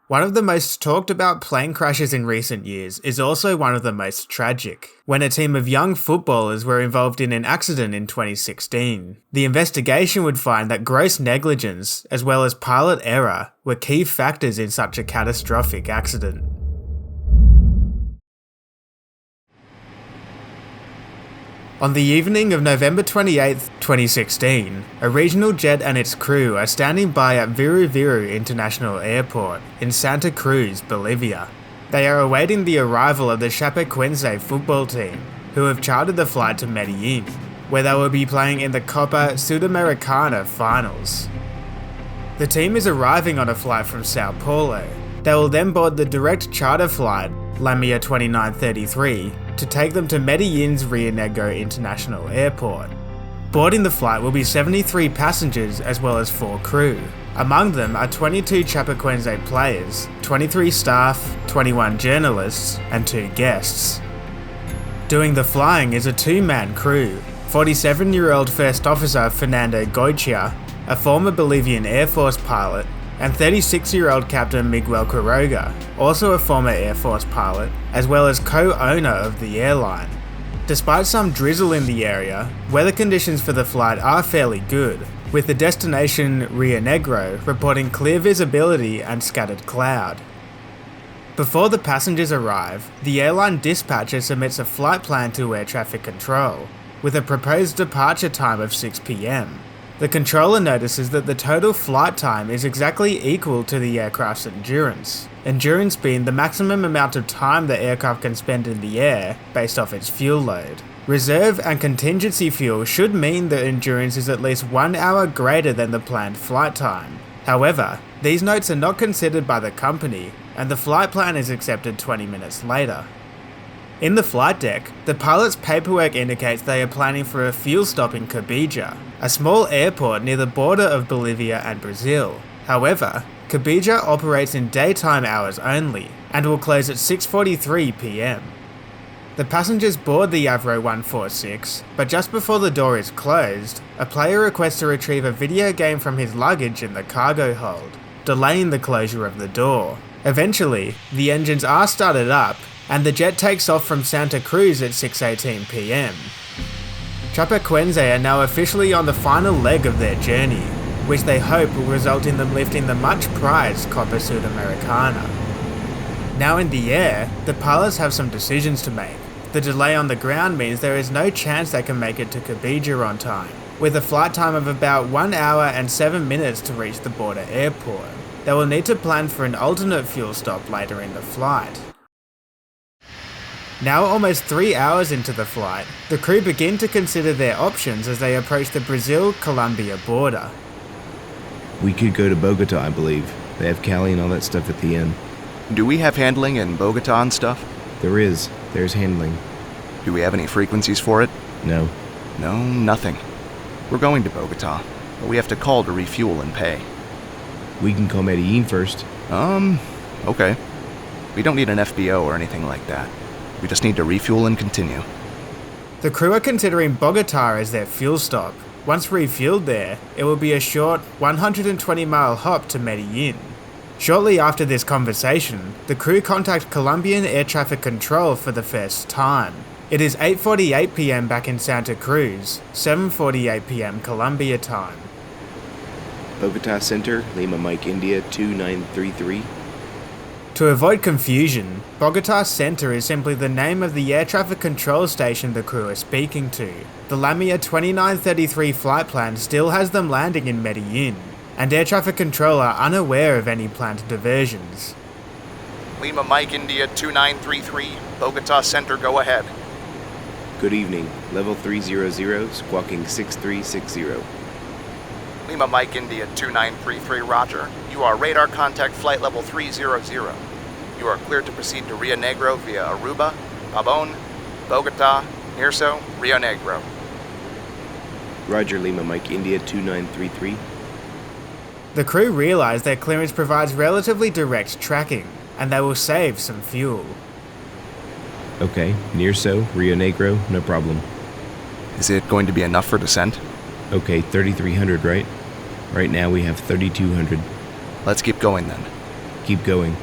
One of the most talked about plane crashes in recent years is also one of the most tragic, when a team of young footballers were involved in an accident in 2016. The investigation would find that gross negligence, as well as pilot error, were key factors in such a catastrophic accident. On the evening of November 28, 2016, a regional jet and its crew are standing by at Viru Viru International Airport in Santa Cruz, Bolivia. They are awaiting the arrival of the Chapecoense football team, who have chartered the flight to Medellin, where they will be playing in the Copa Sudamericana finals. The team is arriving on a flight from Sao Paulo. They will then board the direct charter flight, Lamia 2933, to take them to Medellin's Rio Negro International Airport. Boarding the flight will be 73 passengers as well as 4 crew. Among them are 22 Chapecoense players, 23 staff, 21 journalists, and 2 guests. Doing the flying is a 2-man crew, 47-year-old First Officer Fernando Goitia, a former Bolivian Air Force pilot, and 36-year-old Captain Miguel Quiroga, also a former Air Force pilot, as well as co-owner of the airline. Despite some drizzle in the area, weather conditions for the flight are fairly good, with the destination Rio Negro reporting clear visibility and scattered cloud. Before the passengers arrive, the airline dispatcher submits a flight plan to air traffic control, with a proposed departure time of 6 p.m. The controller notices that the total flight time is exactly equal to the aircraft's endurance, endurance being the maximum amount of time the aircraft can spend in the air based off its fuel load. Reserve and contingency fuel should mean that endurance is at least 1 hour greater than the planned flight time. However, these notes are not considered by the company, and the flight plan is accepted 20 minutes later. In the flight deck, the pilot's paperwork indicates they are planning for a fuel stop in Cabija, a small airport near the border of Bolivia and Brazil. However, Cabija operates in daytime hours only, and will close at 6:43 p.m. The passengers board the Avro 146, but just before the door is closed, a player requests to retrieve a video game from his luggage in the cargo hold, delaying the closure of the door. Eventually, the engines are started up, and the jet takes off from Santa Cruz at 6:18 p.m. Chapecoense are now officially on the final leg of their journey, which they hope will result in them lifting the much-prized Copa Sudamericana. Now in the air, the pilots have some decisions to make. The delay on the ground means there is no chance they can make it to Cabija on time, with a flight time of about 1 hour and 7 minutes to reach the border airport. They will need to plan for an alternate fuel stop later in the flight. Now almost 3 hours into the flight, the crew begin to consider their options as they approach the Brazil-Colombia border. We could go to Bogota, I believe. They have Cali and all that stuff at the end. Do we have handling in Bogota and stuff? There is. There's handling. Do we have any frequencies for it? No. No, nothing. We're going to Bogota, but we have to call to refuel and pay. We can call Medellin first. Okay. We don't need an FBO or anything like that. We just need to refuel and continue. The crew are considering Bogota as their fuel stop. Once refueled there, it will be a short 120-mile hop to Medellin. Shortly after this conversation, the crew contact Colombian air traffic control for the first time. It is 8:48 p.m. back in Santa Cruz, 7:48 p.m. Colombia time. Bogota Center, Lima Mike India 2933. To avoid confusion, Bogota Center is simply the name of the air traffic control station the crew are speaking to. The Lamia 2933 flight plan still has them landing in Medellin, and air traffic control are unaware of any planned diversions. Lima Mike India 2933, Bogota Center, go ahead. Good evening. Level 300, squawking 6360. Lima Mike India 2933, roger. You are radar contact flight level 300. You are cleared to proceed to Rio Negro via Aruba, Pabon, Bogota, Nirso, Rio Negro. Roger, Lima Mike India 2933. The crew realise their clearance provides relatively direct tracking, and they will save some fuel. Okay, Nirso, Rio Negro, no problem. Is it going to be enough for descent? Okay, 3,300, right? Right now we have 3,200. Let's keep going then. Keep going.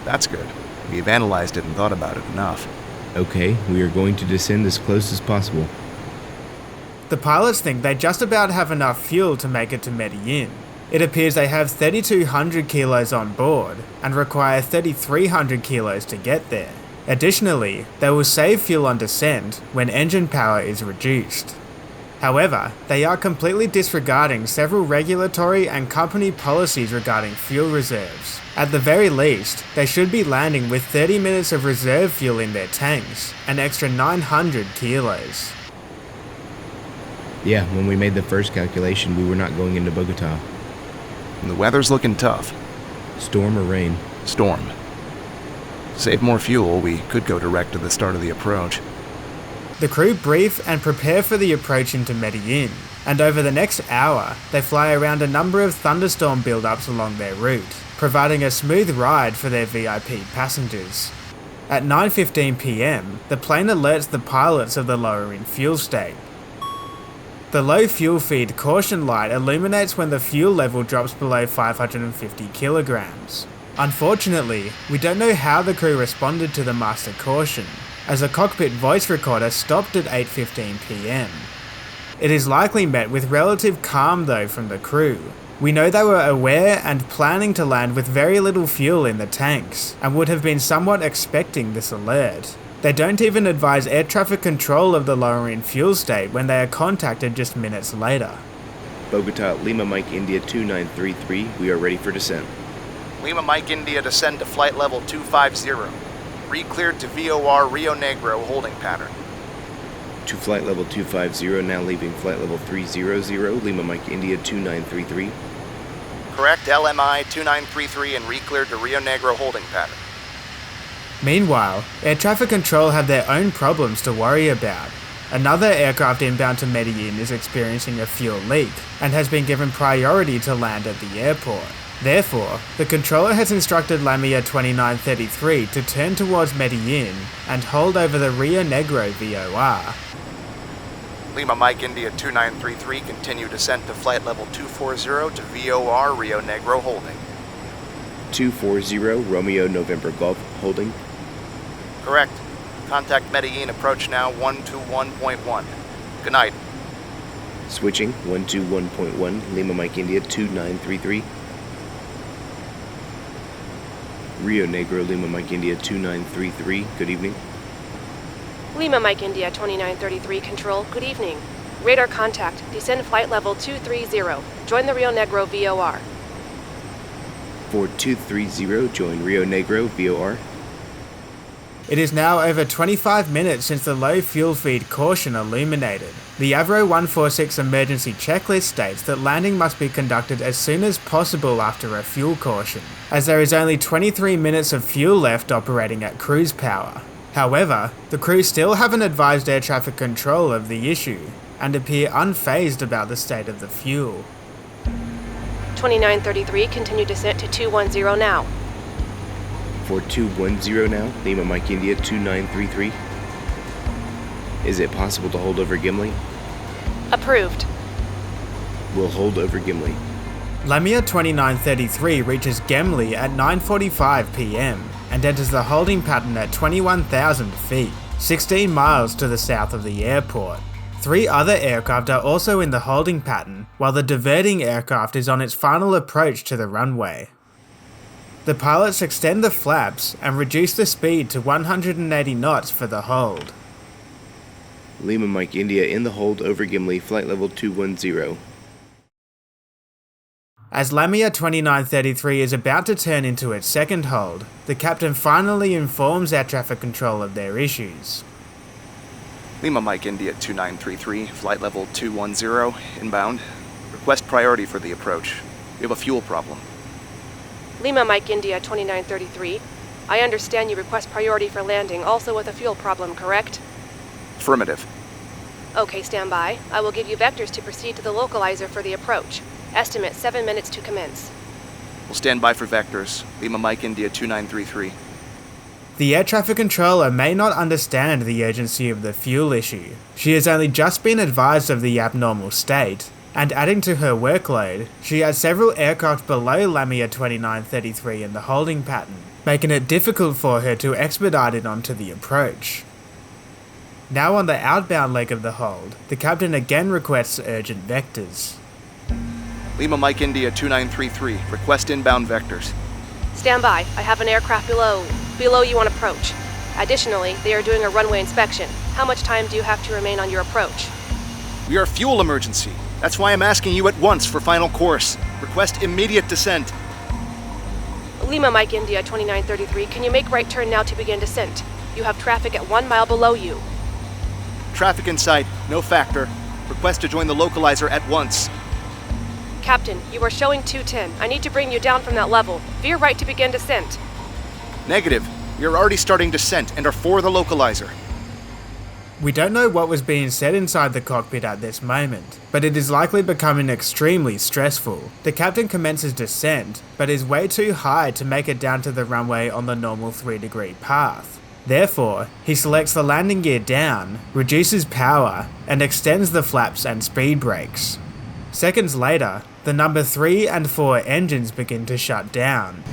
That's good. We've analyzed it and thought about it enough. Okay, we are going to descend as close as possible. The pilots think they just about have enough fuel to make it to Medellin. It appears they have 3,200 kilos on board and require 3,300 kilos to get there. Additionally, they will save fuel on descent when engine power is reduced. However, they are completely disregarding several regulatory and company policies regarding fuel reserves. At the very least, they should be landing with 30 minutes of reserve fuel in their tanks, an extra 900 kilos. Yeah, when we made the first calculation, we were not going into Bogota. The weather's looking tough. Storm or rain? Storm. Save more fuel, we could go direct to the start of the approach. The crew brief and prepare for the approach into Medellin, and over the next hour, they fly around a number of thunderstorm build-ups along their route, providing a smooth ride for their VIP passengers. At 9:15 PM, the plane alerts the pilots of the lowering fuel state. The low fuel feed caution light illuminates when the fuel level drops below 550 kilograms. Unfortunately, we don't know how the crew responded to the master caution, as a cockpit voice recorder stopped at 8:15 PM. It is likely met with relative calm though from the crew. We know they were aware and planning to land with very little fuel in the tanks, and would have been somewhat expecting this alert. They don't even advise air traffic control of the lowering fuel state when they are contacted just minutes later. Bogota, Lima Mike India 2933, we are ready for descent. Lima Mike India, descend to flight level 250. Re-cleared to VOR Rio Negro holding pattern. To flight level 250, now leaving flight level 300, Lima Mike India 2933. Correct, LMI 2933 and re-cleared to Rio Negro holding pattern. Meanwhile, air traffic control have their own problems to worry about. Another aircraft inbound to Medellin is experiencing a fuel leak and has been given priority to land at the airport. Therefore, the controller has instructed Lamia 2933 to turn towards Medellin and hold over the Rio Negro VOR. Lima Mike India 2933, continue descent to flight level 240 to VOR Rio Negro holding. 240, Romeo November Golf holding. Correct. Contact Medellin, approach now 121.1. Good night. Switching, 121.1, Lima Mike India 2933. Rio Negro, Lima Mike India 2933, good evening. Lima Mike India 2933, control, good evening. Radar contact, descend flight level 230. Join the Rio Negro VOR. 4230, join Rio Negro VOR. It is now over 25 minutes since the low fuel feed caution illuminated. The Avro 146 emergency checklist states that landing must be conducted as soon as possible after a fuel caution, as there is only 23 minutes of fuel left operating at cruise power. However, the crew still haven't advised air traffic control of the issue, and appear unfazed about the state of the fuel. 2933, continue descent to 210 now. For 210 now, Lima Mike India 2933. Is it possible to hold over Gimli? Approved. We'll hold over Gimli. Lamia 2933 reaches Gemli at 9:45 PM and enters the holding pattern at 21,000 feet, 16 miles to the south of the airport. 3 other aircraft are also in the holding pattern, while the diverting aircraft is on its final approach to the runway. The pilots extend the flaps and reduce the speed to 180 knots for the hold. Lima Mike India in the hold over Gimli, flight level 210. As Lamia 2933 is about to turn into its second hold, the captain finally informs air traffic control of their issues. Lima Mike India 2933, flight level 210, inbound. Request priority for the approach. We have a fuel problem. Lima Mike India 2933, I understand you request priority for landing, also with a fuel problem, correct? Affirmative. Okay, stand by. I will give you vectors to proceed to the localizer for the approach. Estimate 7 minutes to commence. We'll stand by for vectors. Lima Mike India 2933. The air traffic controller may not understand the urgency of the fuel issue. She has only just been advised of the abnormal state, And adding to her workload, she has several aircraft below Lamia 2933 in the holding pattern, making it difficult for her to expedite it onto the approach. Now on the outbound leg of the hold, the captain again requests urgent vectors. Lima Mike India 2933, request inbound vectors. Stand by. I have an aircraft below you on approach. Additionally, they are doing a runway inspection. How much time do you have to remain on your approach? We are a fuel emergency. That's why I'm asking you at once for final course. Request immediate descent. Lima Mike India 2933, can you make right turn now to begin descent? You have traffic at 1 mile below you. Traffic in sight, no factor. Request to join the localizer at once. Captain, you are showing 210. I need to bring you down from that level. Veer right to begin descent. Negative. We are already starting descent and are for the localizer. We don't know what was being said inside the cockpit at this moment, but it is likely becoming extremely stressful. The captain commences descent, but is way too high to make it down to the runway on the normal 3-degree path. Therefore, he selects the landing gear down, reduces power, and extends the flaps and speed brakes. Seconds later, the number 3 and 4 engines begin to shut down.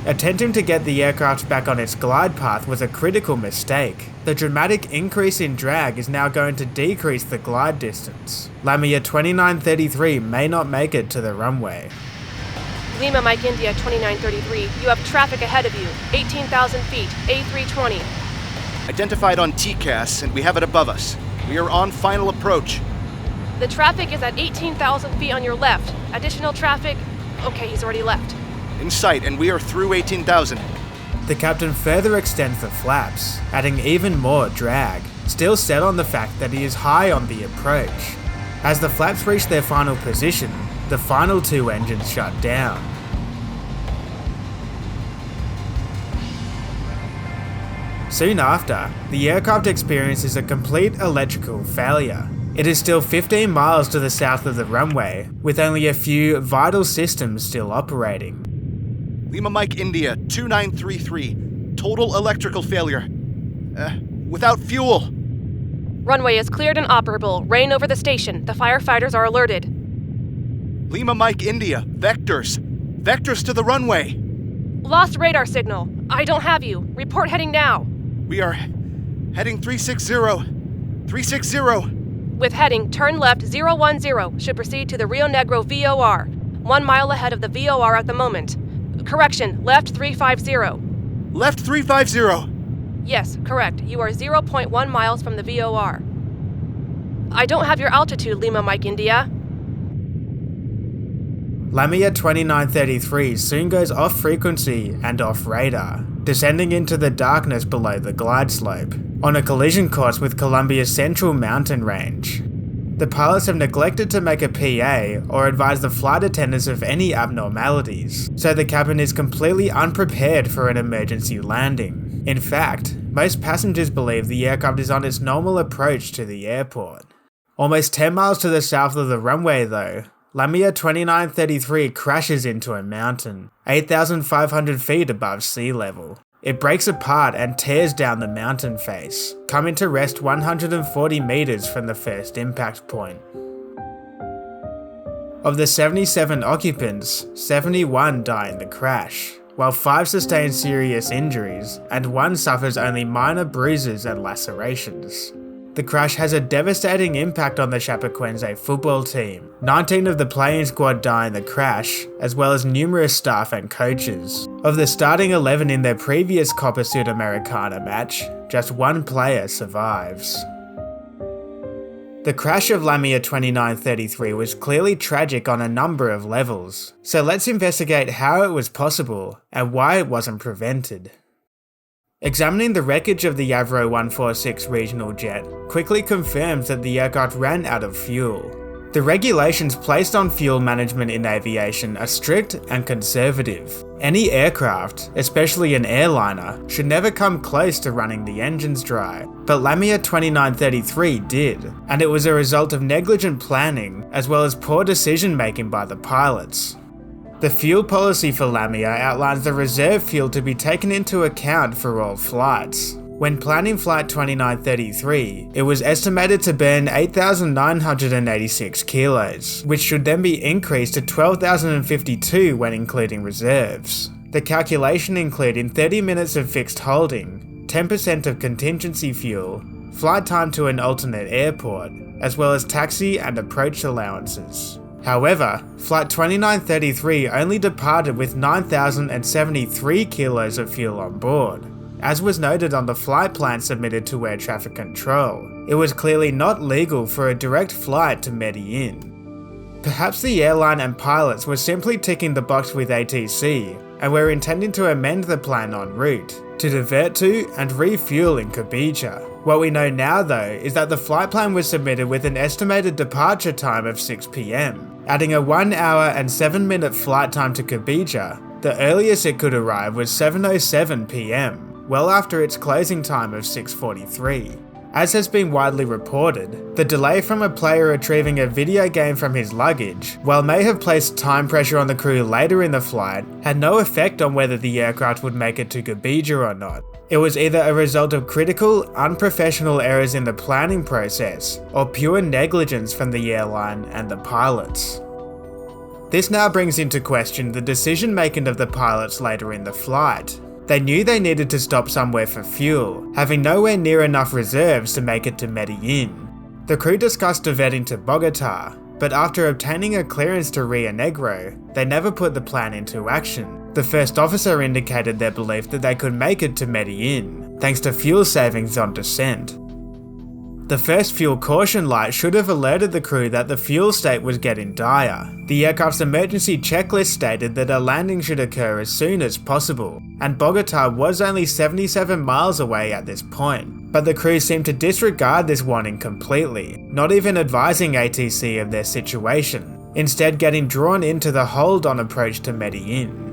Attempting to get the aircraft back on its glide path was a critical mistake. The dramatic increase in drag is now going to decrease the glide distance. Lamia 2933 may not make it to the runway. Lima Mike India 2933, you have traffic ahead of you. 18,000 feet, A320. Identified on TCAS, and we have it above us. We are on final approach. The traffic is at 18,000 feet on your left. Additional traffic... Okay, he's already left. In sight, and we are through 18,000. The captain further extends the flaps, adding even more drag, still set on the fact that he is high on the approach. As the flaps reach their final position, the final 2 engines shut down. Soon after, the aircraft experiences a complete electrical failure. It is still 15 miles to the south of the runway, with only a few vital systems still operating. Lima Mike India 2933, total electrical failure. Without fuel. Runway is cleared and operable. Rain over the station. The firefighters are alerted. Lima Mike India, vectors. Vectors to the runway. Lost radar signal. I don't have you. Report heading now. We are heading 360. 360. With heading, turn left 010. Should proceed to the Rio Negro VOR. 1 mile ahead of the VOR at the moment. Correction, left 350. Left 350. Yes, correct. You are 0.1 miles from the VOR. I don't have your altitude, Lima Mike India. Lamia 2933 soon goes off frequency and off radar, descending into the darkness below the glide slope, on a collision course with Colombia's Central Mountain Range. The pilots have neglected to make a PA or advise the flight attendants of any abnormalities, so the cabin is completely unprepared for an emergency landing. In fact, most passengers believe the aircraft is on its normal approach to the airport. Almost 10 miles to the south of the runway though, Lamia 2933 crashes into a mountain, 8,500 feet above sea level. It breaks apart and tears down the mountain face, coming to rest 140 meters from the first impact point. Of the 77 occupants, 71 die in the crash, while 5 sustain serious injuries and 1 suffers only minor bruises and lacerations. The crash has a devastating impact on the Chapecoense football team. 19 of the playing squad die in the crash, as well as numerous staff and coaches. Of the starting 11 in their previous Copa Sudamericana match, just 1 player survives. The crash of Lamia 2933 was clearly tragic on a number of levels, so let's investigate how it was possible and why it wasn't prevented. Examining the wreckage of the Avro 146 regional jet quickly confirms that the aircraft ran out of fuel. The regulations placed on fuel management in aviation are strict and conservative. Any aircraft, especially an airliner, should never come close to running the engines dry, but Lamia 2933 did, and it was a result of negligent planning as well as poor decision making by the pilots. The fuel policy for Lamia outlines the reserve fuel to be taken into account for all flights. When planning Flight 2933, it was estimated to burn 8,986 kilos, which should then be increased to 12,052 when including reserves. The calculation including 30 minutes of fixed holding, 10% of contingency fuel, flight time to an alternate airport, as well as taxi and approach allowances. However, Flight 2933 only departed with 9,073 kilos of fuel on board. As was noted on the flight plan submitted to Air Traffic Control, it was clearly not legal for a direct flight to Medellin. Perhaps the airline and pilots were simply ticking the box with ATC and were intending to amend the plan en route to divert to and refuel in Cabija. What we know now though is that the flight plan was submitted with an estimated departure time of 6 PM, adding a 1 hour and 7-minute flight time to Cabija. The earliest it could arrive was 7:07 PM. Well after its closing time of 6:43. As has been widely reported, the delay from a player retrieving a video game from his luggage, while may have placed time pressure on the crew later in the flight, had no effect on whether the aircraft would make it to Cabija or not. It was either a result of critical, unprofessional errors in the planning process, or pure negligence from the airline and the pilots. This now brings into question the decision making of the pilots later in the flight. They knew they needed to stop somewhere for fuel, having nowhere near enough reserves to make it to Medellin. The crew discussed diverting to Bogota, but after obtaining a clearance to Rio Negro, they never put the plan into action. The first officer indicated their belief that they could make it to Medellin, thanks to fuel savings on descent. The first fuel caution light should have alerted the crew that the fuel state was getting dire. The aircraft's emergency checklist stated that a landing should occur as soon as possible, and Bogota was only 77 miles away at this point. But the crew seemed to disregard this warning completely, not even advising ATC of their situation, instead getting drawn into the hold-on approach to Medellin.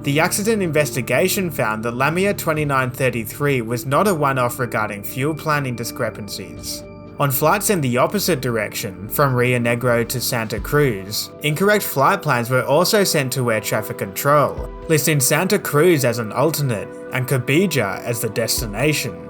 The accident investigation found that Lamia 2933 was not a one-off regarding fuel planning discrepancies. On flights in the opposite direction, from Rio Negro to Santa Cruz, incorrect flight plans were also sent to Air Traffic Control, listing Santa Cruz as an alternate and Cabija as the destination.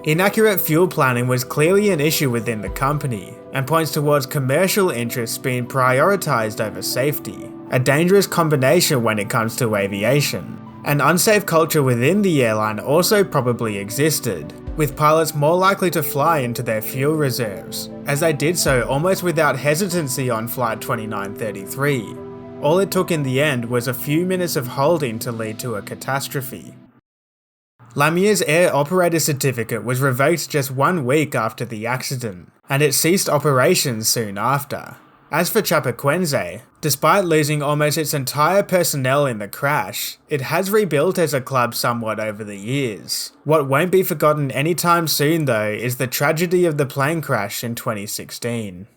Inaccurate fuel planning was clearly an issue within the company, and points towards commercial interests being prioritised over safety, a dangerous combination when it comes to aviation. An unsafe culture within the airline also probably existed, with pilots more likely to fly into their fuel reserves, as they did so almost without hesitancy on Flight 2933. All it took in the end was a few minutes of holding to lead to a catastrophe. Lamia's air operator certificate was revoked just 1 week after the accident, and it ceased operations soon after. As for Chapecoense, despite losing almost its entire personnel in the crash, it has rebuilt as a club somewhat over the years. What won't be forgotten anytime soon though is the tragedy of the plane crash in 2016.